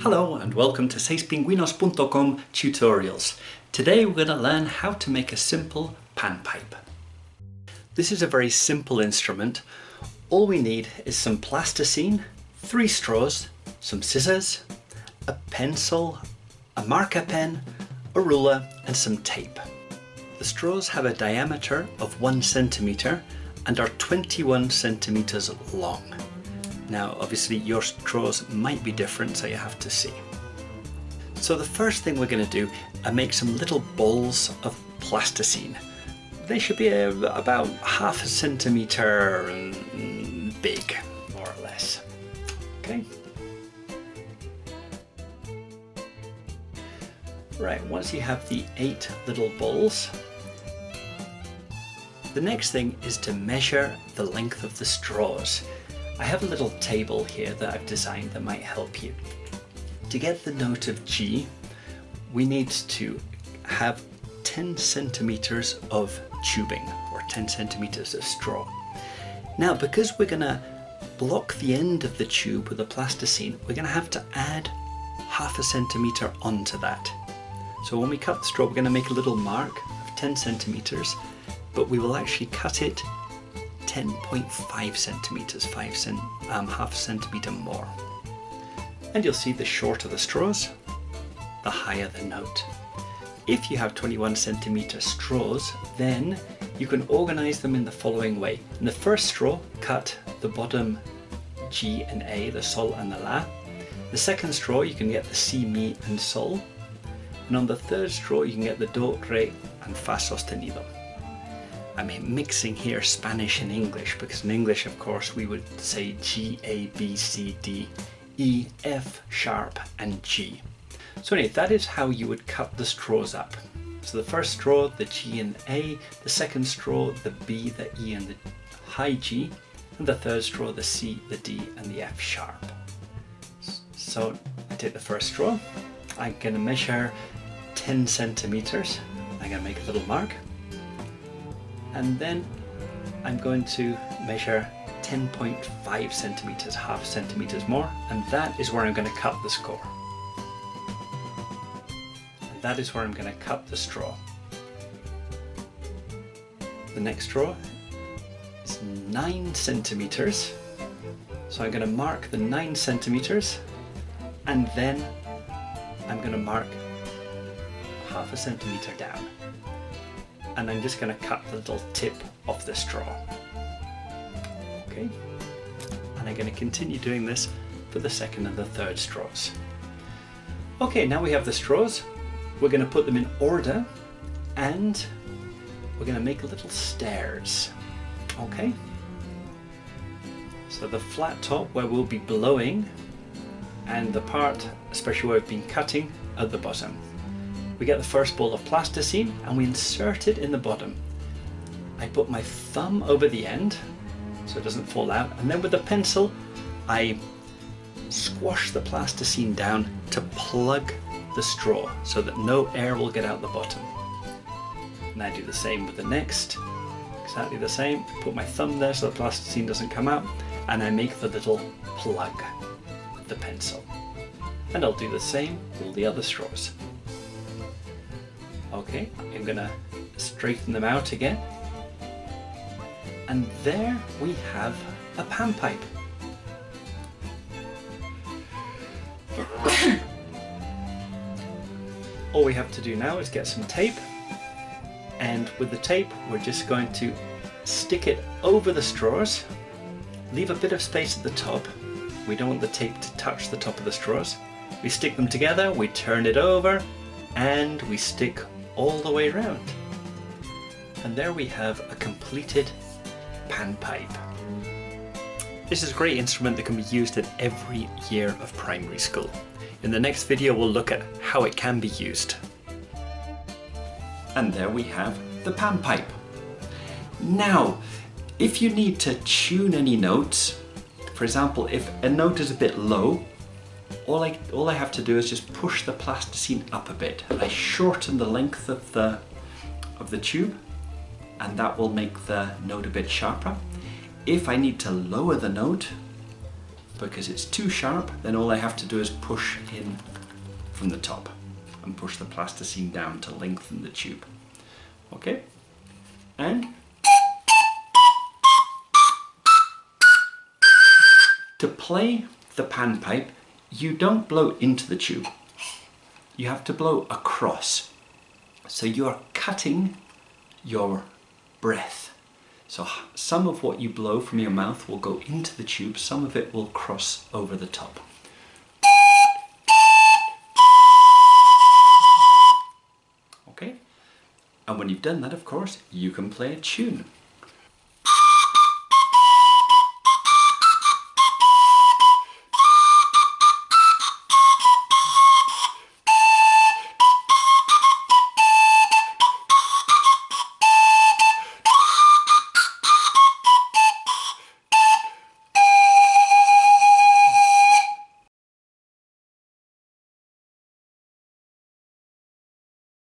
Hello and welcome to 6pingüinos.com tutorials. Today we're going to learn how to make a simple panpipe. This is a very simple instrument. All we need is some plasticine, 3 straws, some scissors, a pencil, a marker pen, a ruler and some tape. The straws have a diameter of 1 centimeter and are 21 centimeters long. Now obviously your straws might be different, so you have to see. So the first thing we're going to do is make some little balls of plasticine. They should be about half a centimeter big, more or less. Okay. Right, once you have the 8 little balls, the next thing is to measure the length of the straws. I have a little table here that I've designed that might help you. To get the note of G, we need to have 10 centimeters of tubing, or 10 centimeters of straw. Now, because we're going to block the end of the tube with the plasticine, we're going to have to add half a centimeter onto that. So when we cut the straw, we're going to make a little mark of 10 centimeters, but we will actually cut it 10.5 centimeters, half a centimeter more. And you'll see the shorter the straws, the higher the note. If you have 21 centimeter straws, then you can organize them in the following way. In the first straw, cut the bottom G and A, the Sol and the La. The second straw, you can get the Si, Mi and Sol. And on the third straw, you can get the Do, Re and Fa sostenido. I'm mixing here Spanish and English, because in English, of course, we would say G, A, B, C, D, E, F sharp and G. So anyway, that is how you would cut the straws up. So the first straw, the G and A, the second straw, the B, the E and the high G, and the third straw, the C, the D and the F sharp. So I take the first straw, I'm going to measure 10 centimeters, I'm going to make a little mark. And then I'm going to measure 10.5 centimeters, half centimeters more, and that is where I'm going to cut the score. And that is where I'm going to cut the straw. The next straw is 9 centimeters, so I'm going to mark the 9 centimeters, and then I'm going to mark half a centimeter down. And I'm just going to cut the little tip of the straw. Okay, and I'm going to continue doing this for the second and the third straws. Okay, now we have the straws. We're going to put them in order and we're going to make little stairs. Okay, so the flat top where we'll be blowing, and the part, especially where we've been cutting, at the bottom. We get the first ball of plasticine and we insert it in the bottom. I put my thumb over the end so it doesn't fall out, and then with the pencil I squash the plasticine down to plug the straw so that no air will get out the bottom. And I do the same with the next, exactly the same. Put my thumb there so the plasticine doesn't come out, and I make the little plug with the pencil. And I'll do the same with all the other straws. Okay, I'm going to straighten them out again. And there we have a panpipe. All we have to do now is get some tape, and with the tape we're just going to stick it over the straws, leave a bit of space at the top. We don't want the tape to touch the top of the straws. We stick them together, we turn it over, and we stick all the way around. And there we have a completed panpipe. This is a great instrument that can be used at every year of primary school. In the next video we'll look at how it can be used. And there we have the panpipe. Now, if you need to tune any notes, for example, if a note is a bit low, all I have to do is just push the plasticine up a bit. I shorten the length of the tube, and that will make the note a bit sharper. If I need to lower the note, because it's too sharp, then all I have to do is push in from the top and push the plasticine down to lengthen the tube. Okay? And to play the panpipe, you don't blow into the tube. You have to blow across. So you're cutting your breath. So some of what you blow from your mouth will go into the tube, some of it will cross over the top. Okay? And when you've done that, of course, you can play a tune.